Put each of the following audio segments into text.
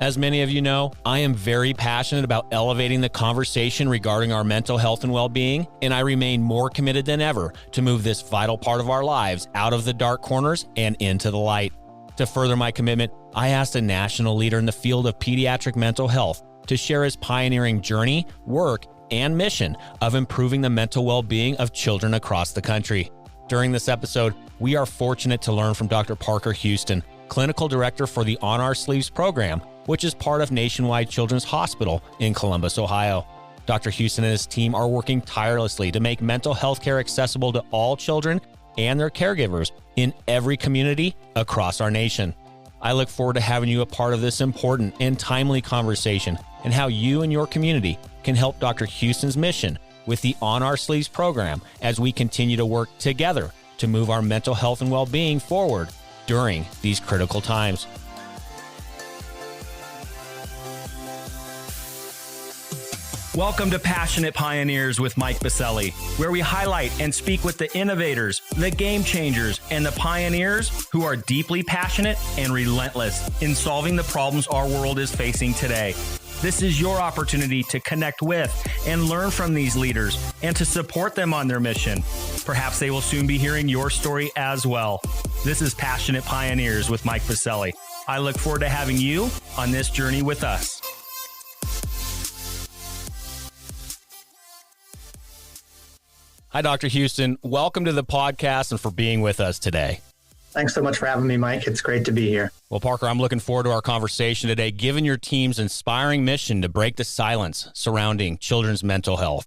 As many of you know, I am very passionate about elevating the conversation regarding our mental health and well-being, and I remain more committed than ever to move this vital part of our lives out of the dark corners and into the light. To further my commitment, I asked a national leader in the field of pediatric mental health to share his pioneering journey, work, and mission of improving the mental well-being of children across the country. During this episode, we are fortunate to learn from Dr. Parker Huston, Clinical Director for the On Our Sleeves program, which is part of Nationwide Children's Hospital in Columbus, Ohio. Dr. Huston and his team are working tirelessly to make mental health care accessible to all children and their caregivers in every community across our nation. I look forward to having you a part of this important and timely conversation and how you and your community can help Dr. Huston's mission with the On Our Sleeves program as we continue to work together to move our mental health and well-being forward during these critical times. Welcome to Passionate Pioneers with Mike Biselli, where we highlight and speak with the innovators, the game changers, and the pioneers who are deeply passionate and relentless in solving the problems our world is facing today. This is your opportunity to connect with and learn from these leaders and to support them on their mission. Perhaps they will soon be hearing your story as well. This is Passionate Pioneers with Mike Biselli. I look forward to having you on this journey with us. Hi, Dr. Huston. Welcome to the podcast and for being with us today. Thanks so much for having me, Mike. It's great to be here. Well, Parker, I'm looking forward to our conversation today, given your team's inspiring mission to break the silence surrounding children's mental health.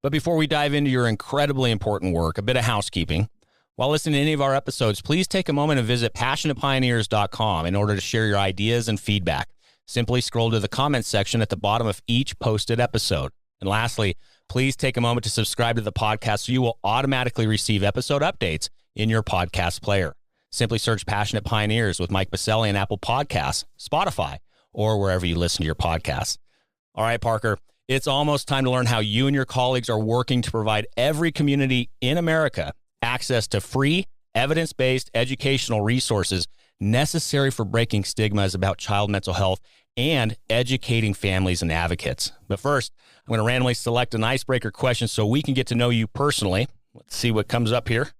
But before we dive into your incredibly important work, a bit of housekeeping. While listening to any of our episodes, please take a moment and visit passionatepioneers.com in order to share your ideas and feedback. Simply scroll to the comments section at the bottom of each posted episode. And lastly, please take a moment to subscribe to the podcast so you will automatically receive episode updates in your podcast player. Simply search Passionate Pioneers with Mike Biselli in Apple Podcasts, Spotify, or wherever you listen to your podcasts. All right, Parker, it's almost time to learn how you and your colleagues are working to provide every community in America access to free, evidence-based educational resources necessary for breaking stigmas about child mental health and educating families and advocates. But first, I'm going to randomly select an icebreaker question so we can get to know you personally. Let's see what comes up here.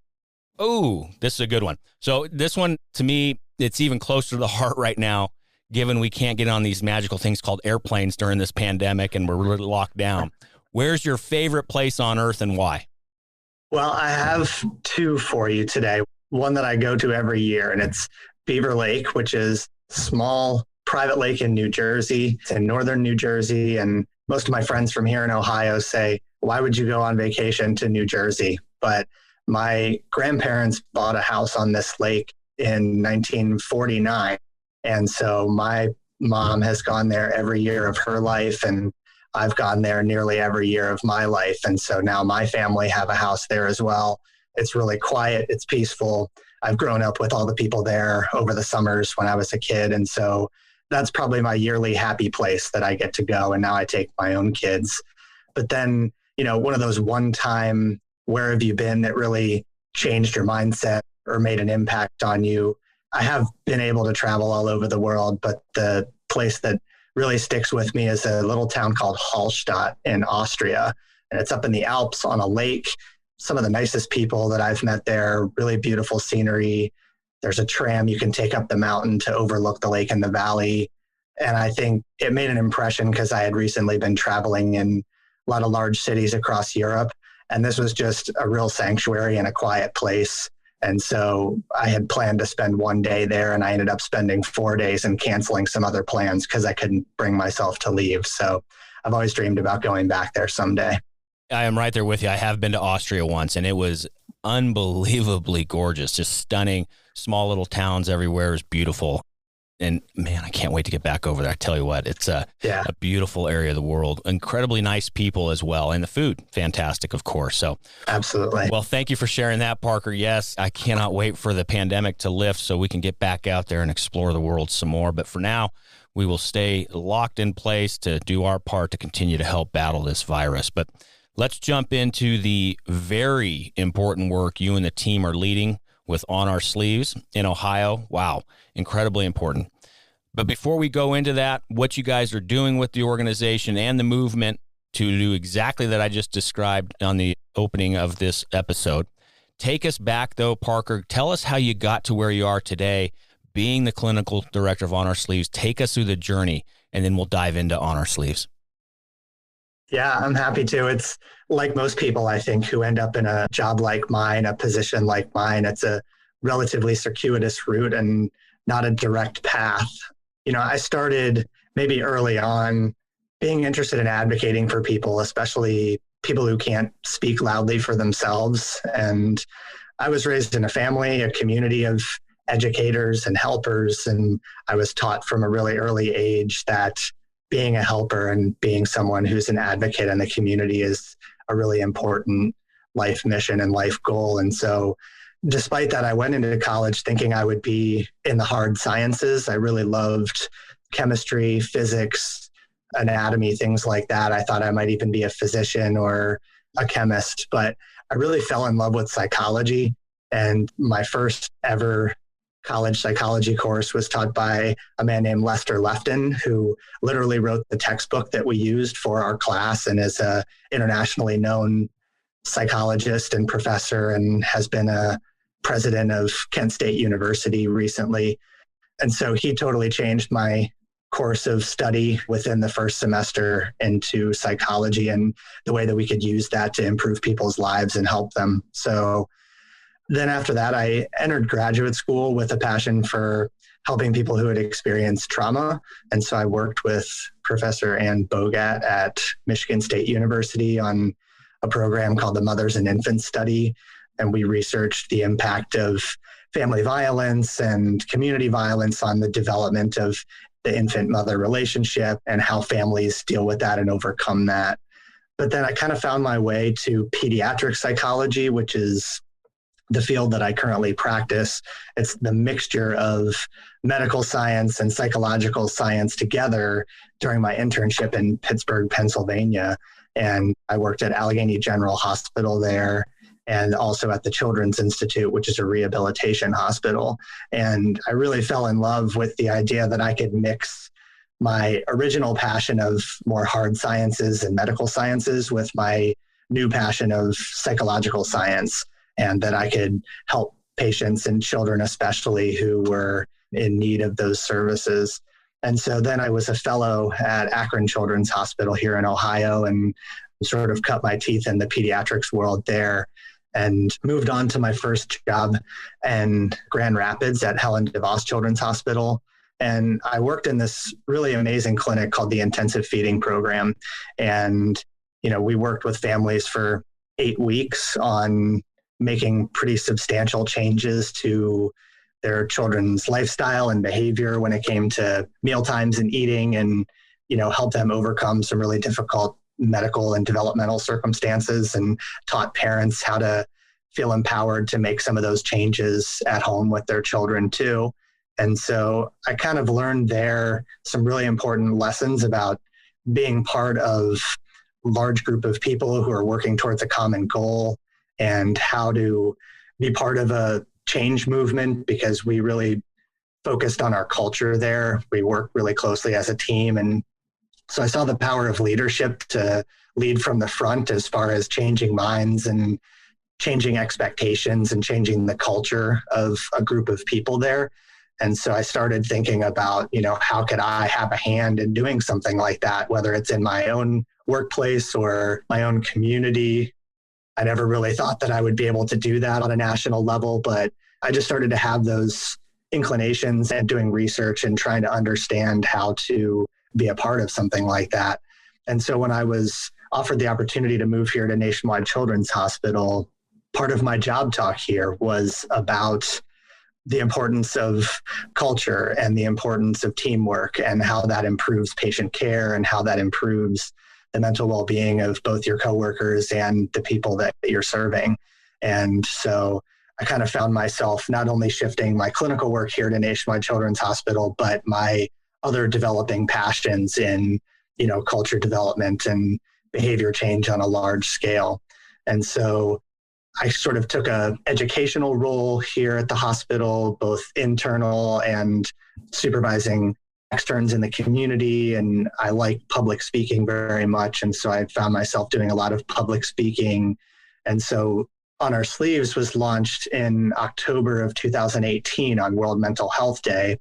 Oh, this is a good one. So this one, to me, it's even closer to the heart right now, given we can't get on these magical things called airplanes during this pandemic and we're really locked down. Where's your favorite place on earth and why? Well, I have two for you today. One that I go to every year, and it's Beaver Lake, which is a small private lake in New Jersey. It's in northern New Jersey. And most of my friends from here in Ohio say, why would you go on vacation to New Jersey? But my grandparents bought a house on this lake in 1949. And so my mom has gone there every year of her life, and I've gone there nearly every year of my life. And so now my family have a house there as well. It's really quiet. It's peaceful. I've grown up with all the people there over the summers when I was a kid. And so that's probably my yearly happy place that I get to go. And now I take my own kids. But then, one of those one-time, where have you been that really changed your mindset or made an impact on you? I have been able to travel all over the world, but the place that really sticks with me is a little town called Hallstatt in Austria. And it's up in the Alps on a lake. Some of the nicest people that I've met there, really beautiful scenery. There's a tram you can take up the mountain to overlook the lake and the valley. And I think it made an impression because I had recently been traveling in a lot of large cities across Europe. And this was just a real sanctuary and a quiet place. And so I had planned to spend one day there, and I ended up spending 4 days and canceling some other plans because I couldn't bring myself to leave. So I've always dreamed about going back there someday. I am right there with you. I have been to Austria once, and it was unbelievably gorgeous, just stunning. Small little towns everywhere. It was beautiful. And man, I can't wait to get back over there. I tell you what, it's a beautiful area of the world. Incredibly nice people as well. And the food, fantastic, of course. So absolutely. Well, thank you for sharing that, Parker. Yes, I cannot wait for the pandemic to lift so we can get back out there and explore the world some more. But for now, we will stay locked in place to do our part to continue to help battle this virus. But let's jump into the very important work you and the team are leading with On Our Sleeves in Ohio. Wow, incredibly important. But before we go into that, what you guys are doing with the organization and the movement to do exactly that I just described on the opening of this episode, take us back though, Parker. Tell us how you got to where you are today, being the clinical director of On Our Sleeves. Take us through the journey, and then we'll dive into On Our Sleeves. Yeah, I'm happy to. It's like most people, I think, who end up in a job like mine, a position like mine. It's a relatively circuitous route and not a direct path. I started maybe early on being interested in advocating for people, especially people who can't speak loudly for themselves. And I was raised in a family, a community of educators and helpers. And I was taught from a really early age that being a helper and being someone who's an advocate in the community is a really important life mission and life goal. And so despite that, I went into college thinking I would be in the hard sciences. I really loved chemistry, physics, anatomy, things like that. I thought I might even be a physician or a chemist, but I really fell in love with psychology. And my first ever college psychology course was taught by a man named Lester Lefton, who literally wrote the textbook that we used for our class and is a internationally known psychologist and professor and has been a president of Kent State University recently. And so he totally changed my course of study within the first semester into psychology and the way that we could use that to improve people's lives and help them. So then after that, I entered graduate school with a passion for helping people who had experienced trauma. And so I worked with Professor Ann Bogat at Michigan State University on a program called the Mothers and Infants Study. And we researched the impact of family violence and community violence on the development of the infant-mother relationship and how families deal with that and overcome that. But then I kind of found my way to pediatric psychology, which is the field that I currently practice. It's the mixture of medical science and psychological science together during my internship in Pittsburgh, Pennsylvania. And I worked at Allegheny General Hospital there and also at the Children's Institute, which is a rehabilitation hospital. And I really fell in love with the idea that I could mix my original passion of more hard sciences and medical sciences with my new passion of psychological science, and that I could help patients and children, especially who were in need of those services. And so then I was a fellow at Akron Children's Hospital here in Ohio and sort of cut my teeth in the pediatrics world there and moved on to my first job in Grand Rapids at Helen DeVos Children's Hospital. And I worked in this really amazing clinic called the Intensive Feeding Program. And, we worked with families for 8 weeks on making pretty substantial changes to their children's lifestyle and behavior when it came to meal times and eating, and help them overcome some really difficult medical and developmental circumstances, and taught parents how to feel empowered to make some of those changes at home with their children too. And so I kind of learned there some really important lessons about being part of a large group of people who are working towards a common goal, and how to be part of a change movement, because we really focused on our culture there. We worked really closely as a team. And so I saw the power of leadership to lead from the front as far as changing minds and changing expectations and changing the culture of a group of people there. And so I started thinking about, how could I have a hand in doing something like that, whether it's in my own workplace or my own community. I never really thought that I would be able to do that on a national level, but I just started to have those inclinations and doing research and trying to understand how to be a part of something like that. And so when I was offered the opportunity to move here to Nationwide Children's Hospital, part of my job talk here was about the importance of culture and the importance of teamwork and how that improves patient care and how that improves the mental well-being of both your coworkers and the people that you're serving. And so I kind of found myself not only shifting my clinical work here to Nationwide Children's Hospital, but my other developing passions in, culture development and behavior change on a large scale. And so I sort of took a educational role here at the hospital, both internal and supervising externs in the community, and I like public speaking very much. And so I found myself doing a lot of public speaking. And so On Our Sleeves was launched in October of 2018 on World Mental Health Day.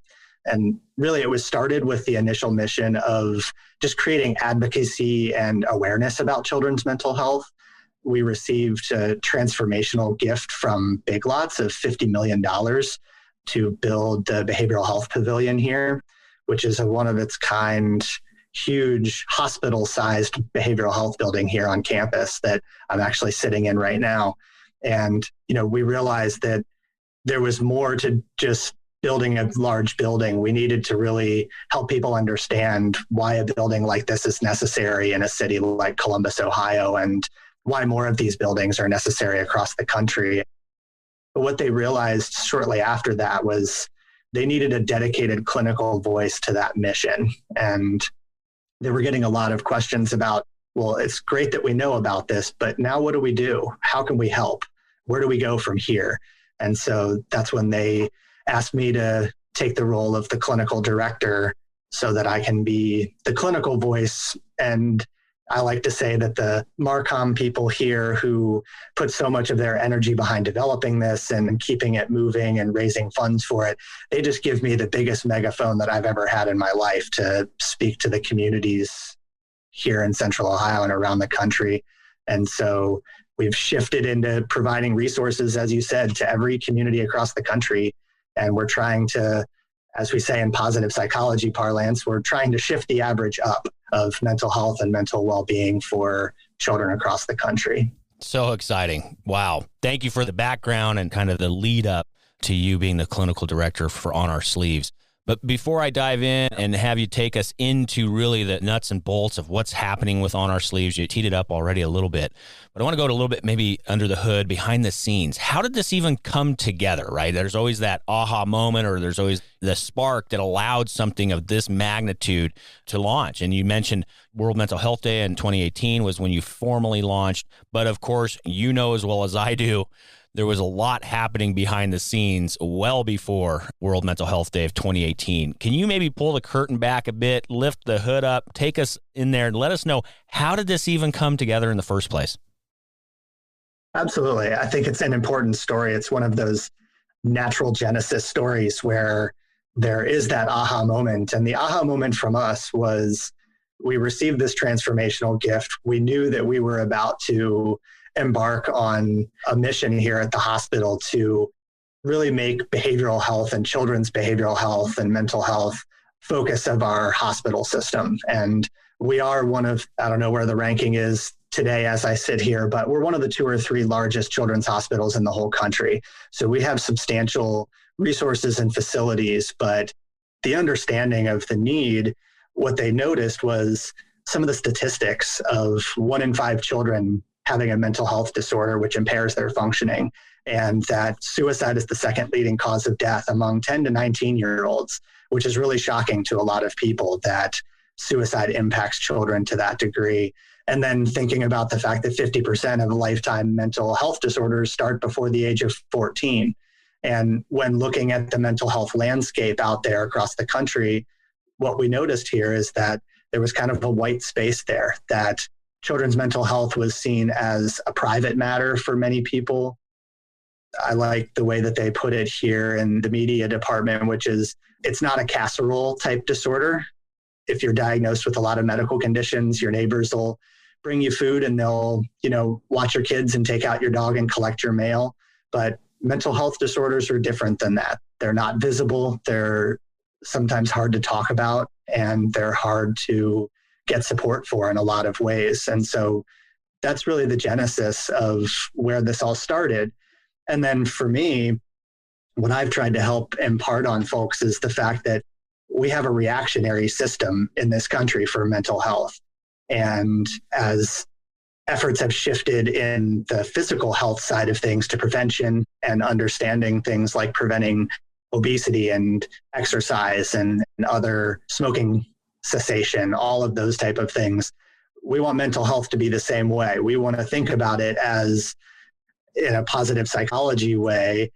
And really, it was started with the initial mission of just creating advocacy and awareness about children's mental health. We received a transformational gift from Big Lots of $50 million to build the Behavioral Health Pavilion here, which is a one of its kind, huge hospital-sized behavioral health building here on campus that I'm actually sitting in right now. And, we realized that there was more to just building a large building. We needed to really help people understand why a building like this is necessary in a city like Columbus, Ohio, and why more of these buildings are necessary across the country. But what they realized shortly after that was they needed a dedicated clinical voice to that mission. And they were getting a lot of questions about, well, it's great that we know about this, but now what do we do? How can we help? Where do we go from here? And so that's when they asked me to take the role of the clinical director so that I can be the clinical voice. And I like to say that the Marcom people here who put so much of their energy behind developing this and keeping it moving and raising funds for it, they just give me the biggest megaphone that I've ever had in my life to speak to the communities here in Central Ohio and around the country. And so we've shifted into providing resources, as you said, to every community across the country. And we're trying to, as we say in positive psychology parlance, we're trying to shift the average up of mental health and mental well-being for children across the country. So exciting. Wow. Thank you for the background and kind of the lead up to you being the clinical director for On Our Sleeves. But before I dive in and have you take us into really the nuts and bolts of what's happening with On Our Sleeves, you teed it up already a little bit, but I want to go to a little bit maybe under the hood, behind the scenes. How did this even come together, right? There's always that aha moment, or there's always the spark that allowed something of this magnitude to launch. And you mentioned World Mental Health Day in 2018 was when you formally launched. But of course, you know as well as I do, there was a lot happening behind the scenes well before World Mental Health Day of 2018. Can you maybe pull the curtain back a bit, lift the hood up, take us in there, and let us know, how did this even come together in the first place? Absolutely. I think it's an important story. It's one of those natural genesis stories where there is that aha moment. And the aha moment from us was we received this transformational gift. We knew that we were about to embark on a mission here at the hospital to really make behavioral health and children's behavioral health and mental health focus of our hospital system. And we are one of, I don't know where the ranking is today as I sit here, but we're one of the 2 or 3 largest children's hospitals in the whole country. So we have substantial resources and facilities, but the understanding of the need, what they noticed was some of the statistics of 1 in 5 children having a mental health disorder which impairs their functioning, and that suicide is the second leading cause of death among 10 to 19-year-olds, which is really shocking to a lot of people that suicide impacts children to that degree. And then thinking about the fact that 50% of lifetime mental health disorders start before the age of 14. And when looking at the mental health landscape out there across the country, what we noticed here is that there was kind of a white space there, that children's mental health was seen as a private matter for many people. I like the way that they put it here in the media department, which is it's not a casserole type disorder. If you're diagnosed with a lot of medical conditions, your neighbors will bring you food and they'll, watch your kids and take out your dog and collect your mail. But mental health disorders are different than that. They're not visible. They're sometimes hard to talk about, and they're hard to get support for in a lot of ways. And so that's really the genesis of where this all started. And then for me, what I've tried to help impart on folks is the fact that we have a reactionary system in this country for mental health. And as efforts have shifted in the physical health side of things to prevention and understanding things like preventing obesity and exercise and other smoking cessation, all of those type of things, we want mental health to be the same way. We want to think about it as, in a positive psychology way,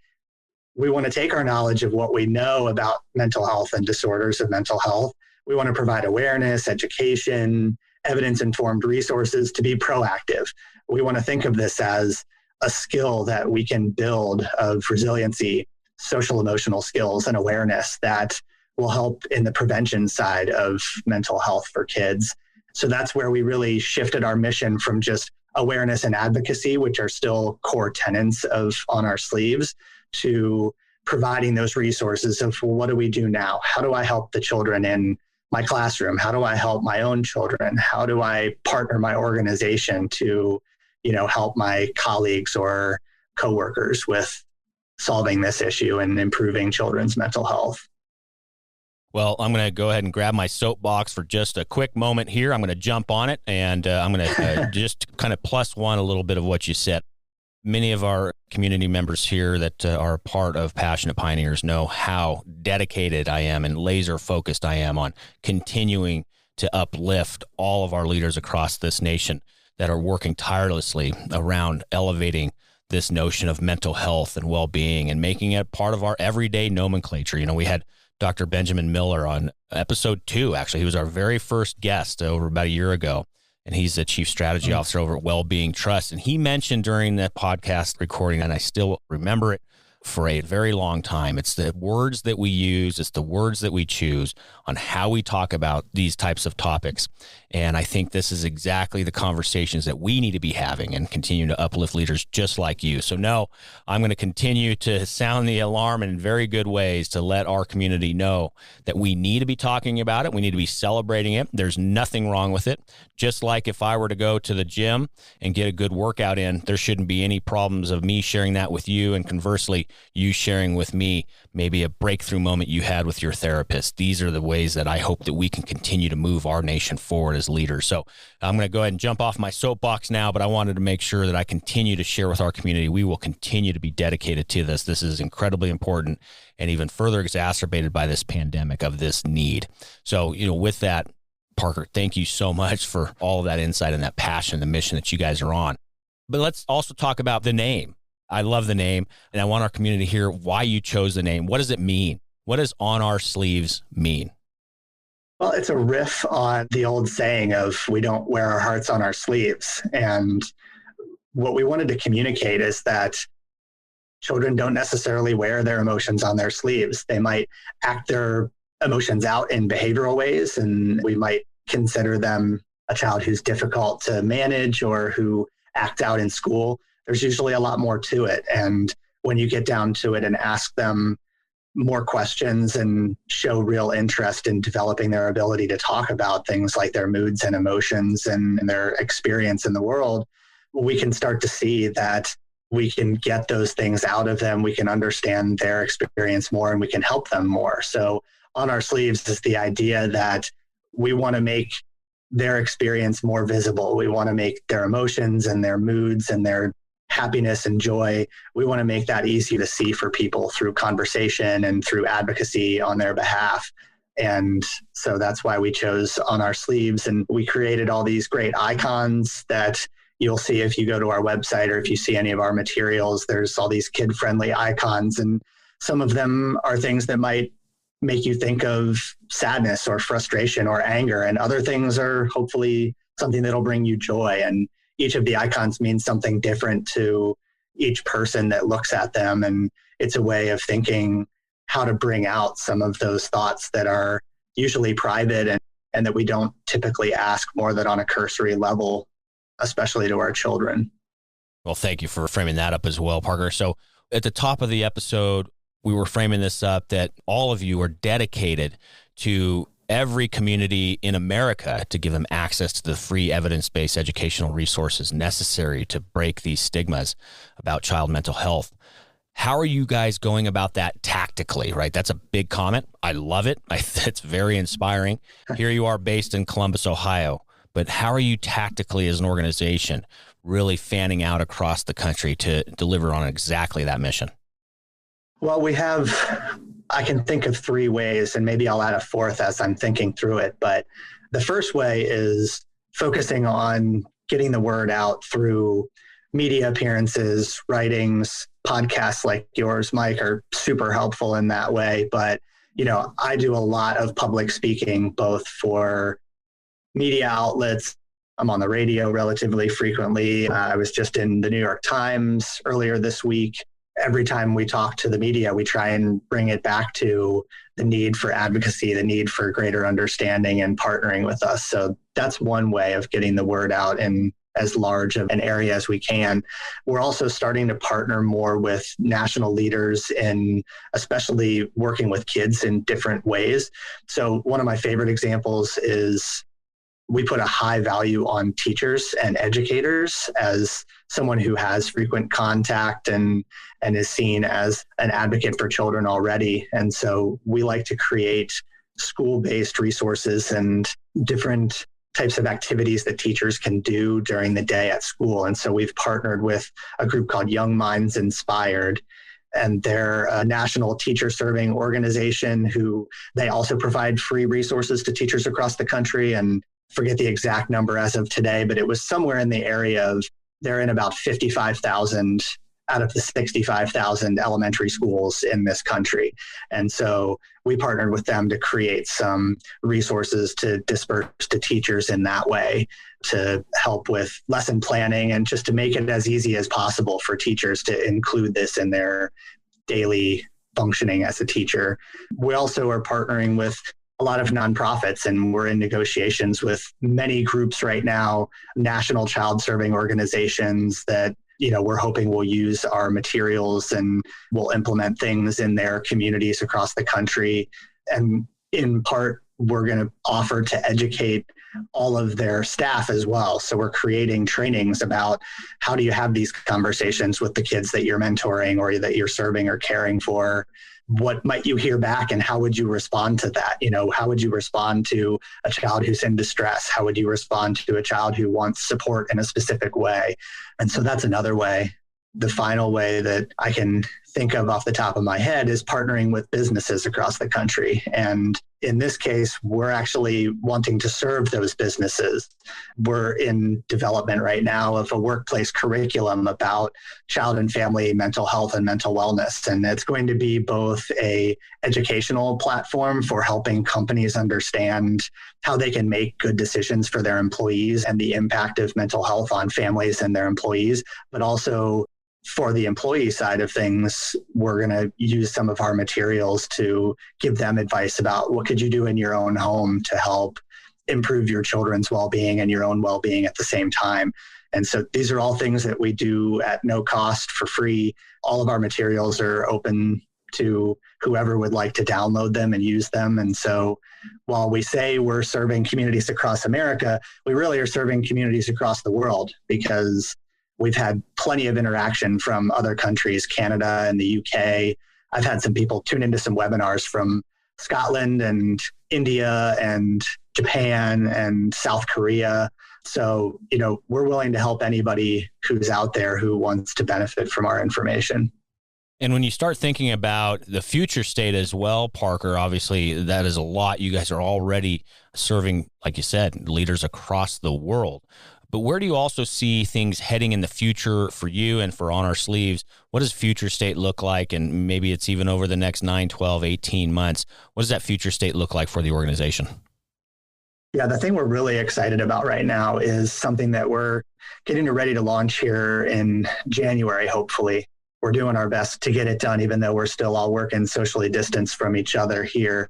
we want to take our knowledge of what we know about mental health and disorders of mental health. We want to provide awareness, education, evidence-informed resources to be proactive. We want to think of this as a skill that we can build of resiliency, social emotional skills, and awareness that will help in the prevention side of mental health for kids. So that's where we really shifted our mission from just awareness and advocacy, which are still core tenets of On Our Sleeves, to providing those resources of, well, what do we do now? How do I help the children in my classroom? How do I help my own children? How do I partner my organization to, help my colleagues or coworkers with solving this issue and improving children's mental health? Well, I'm going to go ahead and grab my soapbox for just a quick moment here. I'm going to jump on it, and I'm going to just kind of plus one a little bit of what you said. Many of our community members here that are part of Passionate Pioneers know how dedicated I am and laser focused I am on continuing to uplift all of our leaders across this nation that are working tirelessly around elevating this notion of mental health and well-being and making it part of our everyday nomenclature. We had Dr. Benjamin Miller on episode 2. Actually, he was our very first guest over about a year ago, and he's the chief strategy officer over at Wellbeing Trust. And he mentioned during that podcast recording, and I still remember it for a very long time, it's the words that we use, it's the words that we choose on how we talk about these types of topics. And I think this is exactly the conversations that we need to be having and continue to uplift leaders just like you. So no, I'm going to continue to sound the alarm in very good ways to let our community know that we need to be talking about it. We need to be celebrating it. There's nothing wrong with it. Just like if I were to go to the gym and get a good workout in, there shouldn't be any problems of me sharing that with you, and conversely, you sharing with me maybe a breakthrough moment you had with your therapist. These are the ways that I hope that we can continue to move our nation forward as leaders. So I'm going to go ahead and jump off my soapbox now, but I wanted to make sure that I continue to share with our community. We will continue to be dedicated to this. This is incredibly important and even further exacerbated by this pandemic of this need. So, with that, Parker, thank you so much for all of that insight and that passion, the mission that you guys are on. But let's also talk about the name. I love the name, and I want our community to hear why you chose the name. What does it mean? What does On Our Sleeves mean? Well, it's a riff on the old saying of we don't wear our hearts on our sleeves. And what we wanted to communicate is that children don't necessarily wear their emotions on their sleeves. They might act their emotions out in behavioral ways, and we might consider them a child who's difficult to manage or who acts out in school. There's usually a lot more to it. And when you get down to it and ask them more questions and show real interest in developing their ability to talk about things like their moods and emotions and their experience in the world, we can start to see that we can get those things out of them. We can understand their experience more, and we can help them more. So On Our Sleeves is the idea that we want to make their experience more visible. We want to make their emotions and their moods and their happiness and joy, we want to make that easy to see for people through conversation and through advocacy on their behalf. And so that's why we chose On Our Sleeves. And we created all these great icons that you'll see if you go to our website or if you see any of our materials. There's all these kid-friendly icons, and some of them are things that might make you think of sadness or frustration or anger, and other things are hopefully something that'll bring you joy. And each of the icons means something different to each person that looks at them. And it's a way of thinking how to bring out some of those thoughts that are usually private and that we don't typically ask more than on a cursory level, especially to our children. Well, thank you for framing that up as well, Parker. So at the top of the episode, we were framing this up that all of you are dedicated to every community in America to give them access to the free evidence-based educational resources necessary to break these stigmas about child mental health. How are you guys going about that tactically, right? That's a big comment. I love it. It's very inspiring. Here you are based in Columbus, Ohio, but how are you tactically as an organization really fanning out across the country to deliver on exactly that mission? Well, I can think of 3 ways, and maybe I'll add a 4th as I'm thinking through it. But the first way is focusing on getting the word out through media appearances, writings, podcasts like yours, Mike, are super helpful in that way. But, I do a lot of public speaking, both for media outlets. I'm on the radio relatively frequently. I was just in the New York Times earlier this week. Every time we talk to the media, we try and bring it back to the need for advocacy, the need for greater understanding and partnering with us. So that's one way of getting the word out in as large of an area as we can. We're also starting to partner more with national leaders in especially working with kids in different ways. So one of my favorite examples is we put a high value on teachers and educators as someone who has frequent contact and is seen as an advocate for children already. And so we like to create school-based resources and different types of activities that teachers can do during the day at school. And so we've partnered with a group called Young Minds Inspired, and they're a national teacher serving organization who they also provide free resources to teachers across the country. And forget the exact number as of today, but it was somewhere in the area of they're in about 55,000 out of the 65,000 elementary schools in this country. And so we partnered with them to create some resources to disperse to teachers in that way, to help with lesson planning and just to make it as easy as possible for teachers to include this in their daily functioning as a teacher. We also are partnering with a lot of nonprofits, and we're in negotiations with many groups right now, national child serving organizations that, we're hoping will use our materials and will implement things in their communities across the country. And in part, we're going to offer to educate all of their staff as well. So we're creating trainings about how do you have these conversations with the kids that you're mentoring or that you're serving or caring for. What might you hear back and how would you respond to that? How would you respond to a child who's in distress? How would you respond to a child who wants support in a specific way? And so that's another way. The final way that I can think of off the top of my head is partnering with businesses across the country. And in this case, we're actually wanting to serve those businesses. We're in development right now of a workplace curriculum about child and family mental health and mental wellness. And it's going to be both a educational platform for helping companies understand how they can make good decisions for their employees and the impact of mental health on families and their employees, but also for the employee side of things, we're going to use some of our materials to give them advice about what could you do in your own home to help improve your children's well-being and your own well-being at the same time. And so these are all things that we do at no cost for free. All of our materials are open to whoever would like to download them and use them. And so while we say we're serving communities across America, we really are serving communities across the world because we've had plenty of interaction from other countries, Canada and the UK. I've had some people tune into some webinars from Scotland and India and Japan and South Korea. So, we're willing to help anybody who's out there who wants to benefit from our information. And when you start thinking about the future state as well, Parker, obviously that is a lot. You guys are already serving, like you said, leaders across the world. But where do you also see things heading in the future for you and for On Our Sleeves? What does future state look like? And maybe it's even over the next 9, 12, 18 months. What does that future state look like for the organization? Yeah, the thing we're really excited about right now is something that we're getting ready to launch here in January, hopefully. We're doing our best to get it done, even though we're still all working socially distanced from each other here.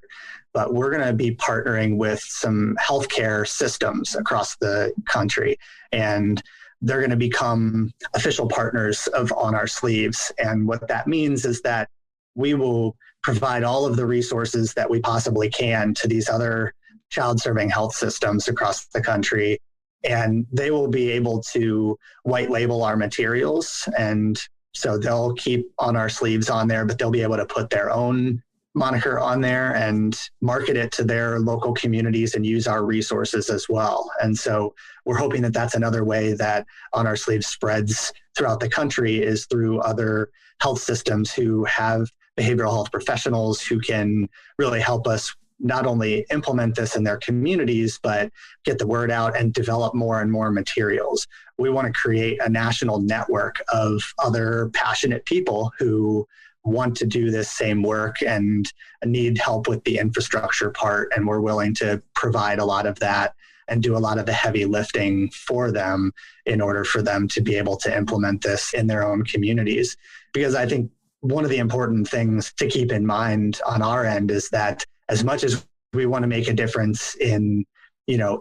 But we're going to be partnering with some healthcare systems across the country, and they're going to become official partners of On Our Sleeves. And what that means is that we will provide all of the resources that we possibly can to these other child-serving health systems across the country, and they will be able to white label our materials. And so they'll keep On Our Sleeves on there, but they'll be able to put their own moniker on there and market it to their local communities and use our resources as well. And so we're hoping that that's another way that On Our Sleeves spreads throughout the country is through other health systems who have behavioral health professionals who can really help us not only implement this in their communities, but get the word out and develop more and more materials. We want to create a national network of other passionate people who want to do this same work and need help with the infrastructure part. And we're willing to provide a lot of that and do a lot of the heavy lifting for them in order for them to be able to implement this in their own communities. Because I think one of the important things to keep in mind on our end is that as much as we want to make a difference in,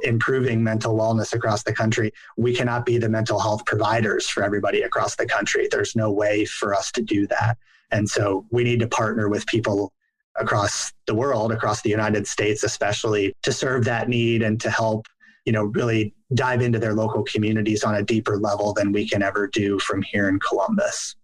improving mental wellness across the country, we cannot be the mental health providers for everybody across the country. There's no way for us to do that. And so we need to partner with people across the world, across the United States, especially to serve that need and to help, really dive into their local communities on a deeper level than we can ever do from here in Columbus.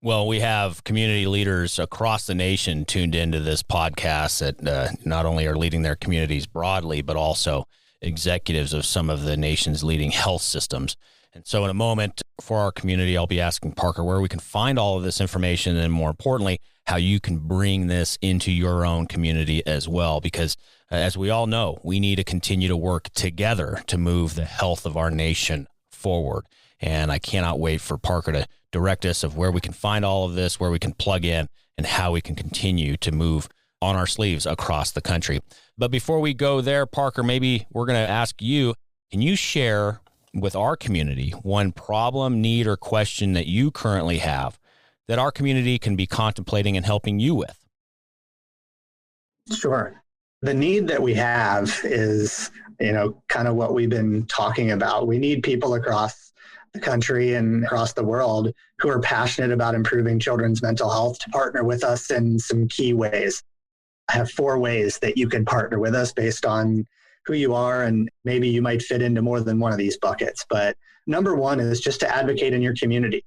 Well, we have community leaders across the nation tuned into this podcast that not only are leading their communities broadly, but also executives of some of the nation's leading health systems. And so in a moment for our community, I'll be asking Parker where we can find all of this information and, more importantly, how you can bring this into your own community as well. Because as we all know, we need to continue to work together to move the health of our nation forward. And I cannot wait for Parker to direct us of where we can find all of this, where we can plug in, and how we can continue to move on our sleeves across the country. But before we go there, Parker, maybe we're going to ask you, can you share with our community one problem, need, or question that you currently have that our community can be contemplating and helping you with? Sure. The need that we have is, kind of what we've been talking about. We need people across the country and across the world who are passionate about improving children's mental health to partner with us in some key ways. I have 4 ways that you can partner with us based on who you are, and maybe you might fit into more than one of these buckets. But number 1 is just to advocate in your community.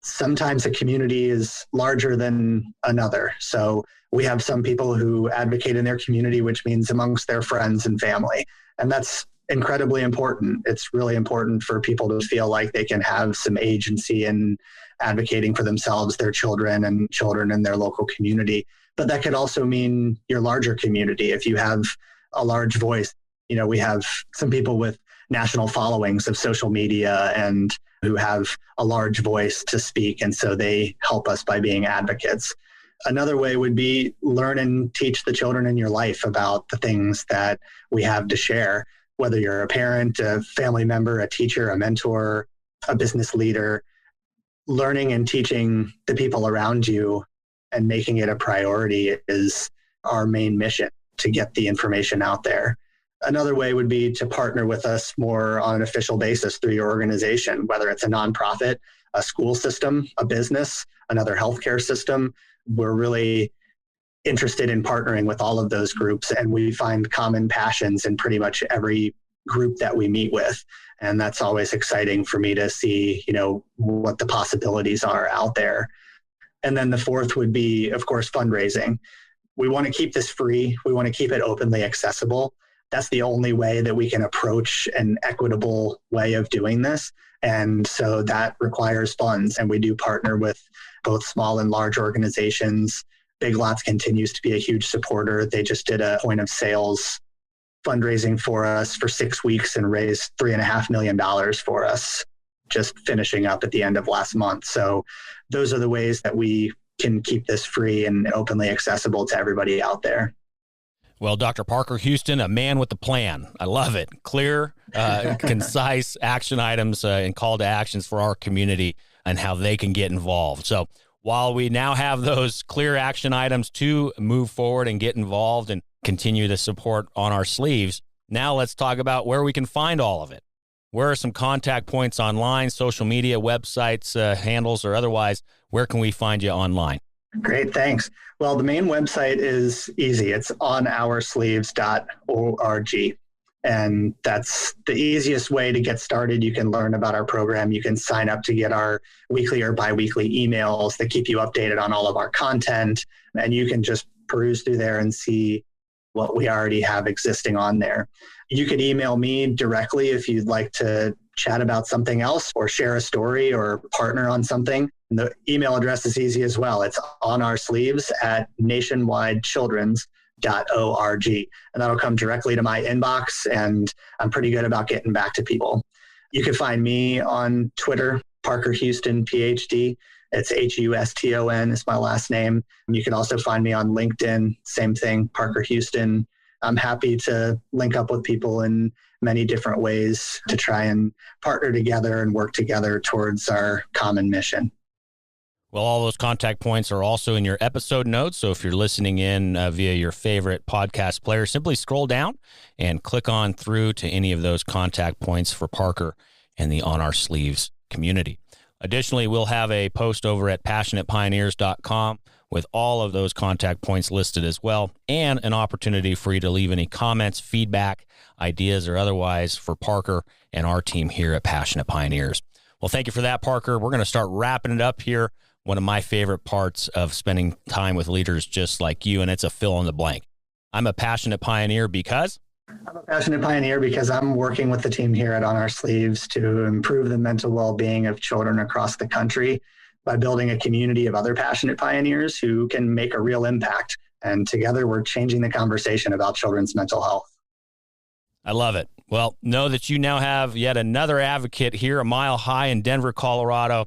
Sometimes a community is larger than another. So we have some people who advocate in their community, which means amongst their friends and family. And that's incredibly important. It's really important for people to feel like they can have some agency in advocating for themselves, their children, and children in their local community. But that could also mean your larger community. If you have a large voice, we have some people with national followings of social media and who have a large voice to speak. And so they help us by being advocates. Another way would be learn and teach the children in your life about the things that we have to share, whether you're a parent, a family member, a teacher, a mentor, a business leader. Learning and teaching the people around you and making it a priority is our main mission to get the information out there. Another way would be to partner with us more on an official basis through your organization, whether it's a nonprofit, a school system, a business, another healthcare system. We're really interested in partnering with all of those groups, and we find common passions in pretty much every group that we meet with. And that's always exciting for me to see, what the possibilities are out there. And then the 4th would be, of course, fundraising. We want to keep this free. We want to keep it openly accessible. That's the only way that we can approach an equitable way of doing this. And so that requires funds. And we do partner with both small and large organizations. Big Lots continues to be a huge supporter. They just did a point of sales fundraising for us for 6 weeks and raised $3.5 million for us, just finishing up at the end of last month. So those are the ways that we can keep this free and openly accessible to everybody out there. Well, Dr. Parker Huston, a man with a plan. I love it. Clear, concise action items and call to actions for our community and how they can get involved. So while we now have those clear action items to move forward and get involved and continue the support on our sleeves, now let's talk about where we can find all of it. Where are some contact points online, social media, websites, handles, or otherwise? Where can we find you online? Great, thanks. Well, the main website is easy. It's onoursleeves.org. And that's the easiest way to get started. You can learn about our program. You can sign up to get our weekly or biweekly emails that keep you updated on all of our content. And you can just peruse through there and see what we already have existing on there. You could email me directly if you'd like to chat about something else or share a story or partner on something. The email address is easy as well. It's onoursleeves@nationwidechildrens.org. and that'll come directly to my inbox, and I'm pretty good about getting back to people. You can find me on Twitter, Parker Huston, PhD. It's Huston is my last name. You can also find me on LinkedIn, same thing, Parker Huston. I'm happy to link up with people in many different ways to try and partner together and work together towards our common mission. Well, all those contact points are also in your episode notes. So if you're listening in via your favorite podcast player, simply scroll down and click on through to any of those contact points for Parker and the On Our Sleeves community. Additionally, we'll have a post over at passionatepioneers.com with all of those contact points listed as well, and an opportunity for you to leave any comments, feedback, ideas, or otherwise for Parker and our team here at Passionate Pioneers. Well, thank you for that, Parker. We're going to start wrapping it up here. One of my favorite parts of spending time with leaders just like you, and it's a fill in the blank. I'm a passionate pioneer because? I'm a passionate pioneer because I'm working with the team here at On Our Sleeves to improve the mental well-being of children across the country by building a community of other passionate pioneers who can make a real impact. And together we're changing the conversation about children's mental health. I love it. Well, know that you now have yet another advocate here, a mile high in Denver, Colorado.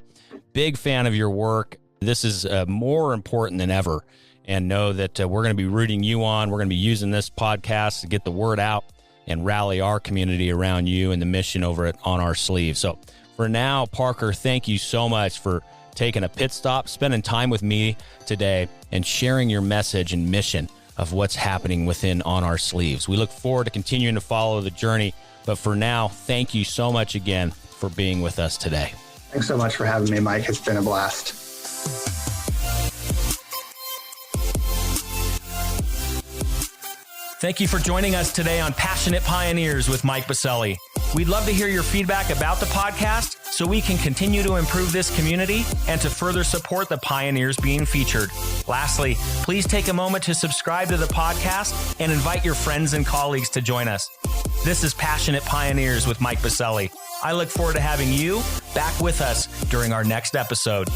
Big fan of your work. This is more important than ever. And know that we're going to be rooting you on. We're going to be using this podcast to get the word out and rally our community around you and the mission over at On Our Sleeves. So for now, Parker, thank you so much for taking a pit stop, spending time with me today, and sharing your message and mission of what's happening within On Our Sleeves. We look forward to continuing to follow the journey. But for now, thank you so much again for being with us today. Thanks so much for having me, Mike. It's been a blast. Thank you for joining us today on Passionate Pioneers with Mike Biselli. We'd love to hear your feedback about the podcast so we can continue to improve this community and to further support the pioneers being featured. Lastly, please take a moment to subscribe to the podcast and invite your friends and colleagues to join us. This is Passionate Pioneers with Mike Biselli. I look forward to having you back with us during our next episode.